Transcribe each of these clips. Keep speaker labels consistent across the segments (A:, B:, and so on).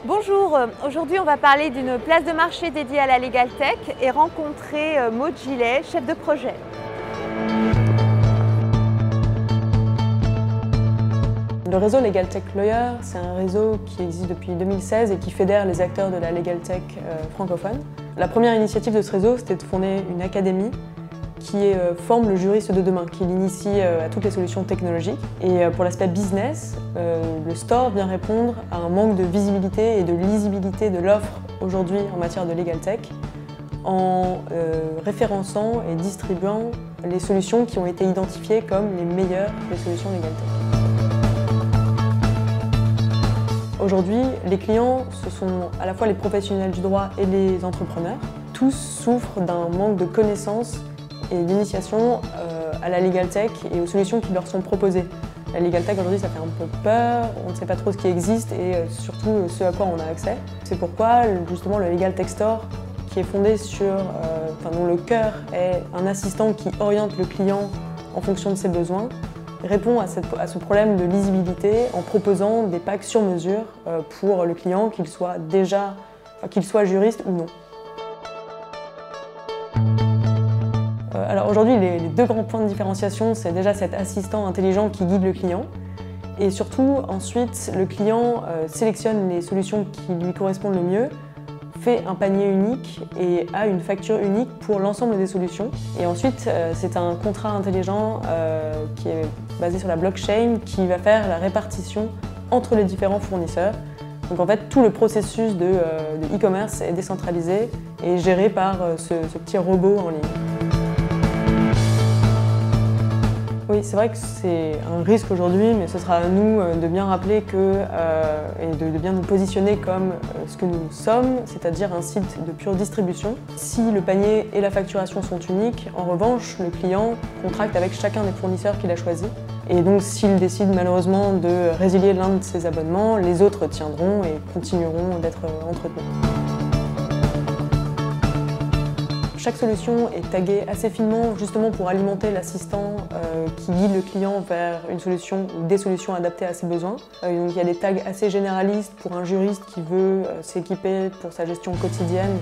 A: Bonjour, aujourd'hui on va parler d'une place de marché dédiée à la Legal Tech et rencontrer Maud Gillet, chef de projet.
B: Le réseau Legal Tech Lawyer, c'est un réseau qui existe depuis 2016 et qui fédère les acteurs de la Legal Tech francophone. La première initiative de ce réseau, c'était de fonder une académie qui forme le juriste de demain, qui l'initie à toutes les solutions technologiques. Et pour l'aspect business, le store vient répondre à un manque de visibilité et de lisibilité de l'offre aujourd'hui en matière de Legal Tech en référençant et distribuant les solutions qui ont été identifiées comme les meilleures des solutions Legal Tech. Aujourd'hui, les clients, ce sont à la fois les professionnels du droit et les entrepreneurs. Tous souffrent d'un manque de connaissances et d'initiation à la Legal Tech et aux solutions qui leur sont proposées. La Legal Tech aujourd'hui, ça fait un peu peur, on ne sait pas trop ce qui existe et surtout ce à quoi on a accès. C'est pourquoi justement le Legal Tech Store, qui est fondé sur, dont le cœur est un assistant qui oriente le client en fonction de ses besoins, répond à ce problème de lisibilité en proposant des packs sur mesure pour le client, qu'il soit juriste ou non. Alors aujourd'hui, les deux grands points de différenciation, c'est déjà cet assistant intelligent qui guide le client. Et surtout, ensuite, le client sélectionne les solutions qui lui correspondent le mieux, fait un panier unique et a une facture unique pour l'ensemble des solutions. Et ensuite, c'est un contrat intelligent qui est basé sur la blockchain qui va faire la répartition entre les différents fournisseurs. Donc en fait, tout le processus de e-commerce est décentralisé et géré par ce petit robot en ligne. Oui, c'est vrai que c'est un risque aujourd'hui, mais ce sera à nous de bien rappeler et de bien nous positionner comme ce que nous sommes, c'est-à-dire un site de pure distribution. Si le panier et la facturation sont uniques, en revanche, le client contracte avec chacun des fournisseurs qu'il a choisi. Et donc, s'il décide malheureusement de résilier l'un de ses abonnements, les autres tiendront et continueront d'être entretenus. Chaque solution est taguée assez finement justement pour alimenter l'assistant qui guide le client vers une solution ou des solutions adaptées à ses besoins. Donc il y a des tags assez généralistes pour un juriste qui veut s'équiper pour sa gestion quotidienne,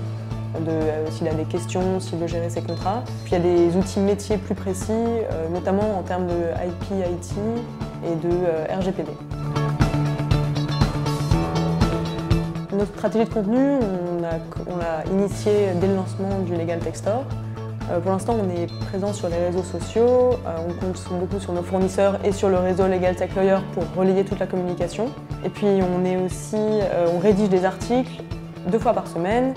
B: s'il a des questions, s'il veut gérer ses contrats. Puis il y a des outils métiers plus précis, notamment en termes de IP, IT et de RGPD. Notre stratégie de contenu, on l'a initiée dès le lancement du Legal Tech Store. Pour l'instant, on est présent sur les réseaux sociaux, on compte beaucoup sur nos fournisseurs et sur le réseau Legal Tech Lawyer pour relayer toute la communication. Et puis on rédige des articles 2 fois par semaine,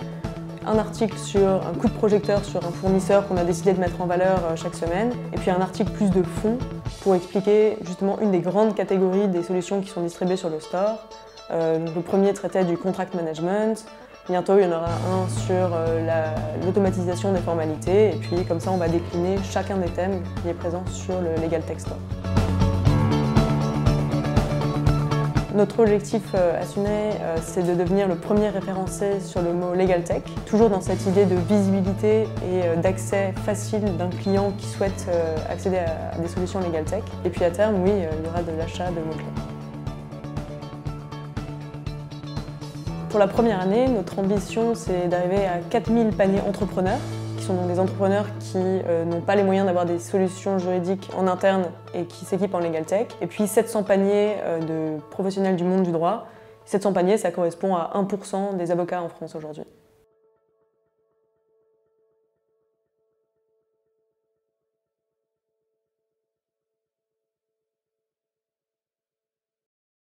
B: un article sur un coup de projecteur sur un fournisseur qu'on a décidé de mettre en valeur chaque semaine, et puis un article plus de fond pour expliquer justement une des grandes catégories des solutions qui sont distribuées sur le store. Le premier traitait du contract management, bientôt il y en aura un sur l'automatisation des formalités et puis comme ça on va décliner chacun des thèmes qui est présent sur le Legal Tech Store. Notre objectif à Sunay, c'est de devenir le premier référencé sur le mot Legal Tech, toujours dans cette idée de visibilité et d'accès facile d'un client qui souhaite accéder à des solutions Legal Tech. Et puis à terme, oui, il y aura de l'achat de mots-clés. Pour la première année, notre ambition, c'est d'arriver à 4000 paniers entrepreneurs, qui sont donc des entrepreneurs qui n'ont pas les moyens d'avoir des solutions juridiques en interne et qui s'équipent en Legal Tech. Et puis 700 paniers de professionnels du monde du droit. 700 paniers, ça correspond à 1% des avocats en France aujourd'hui.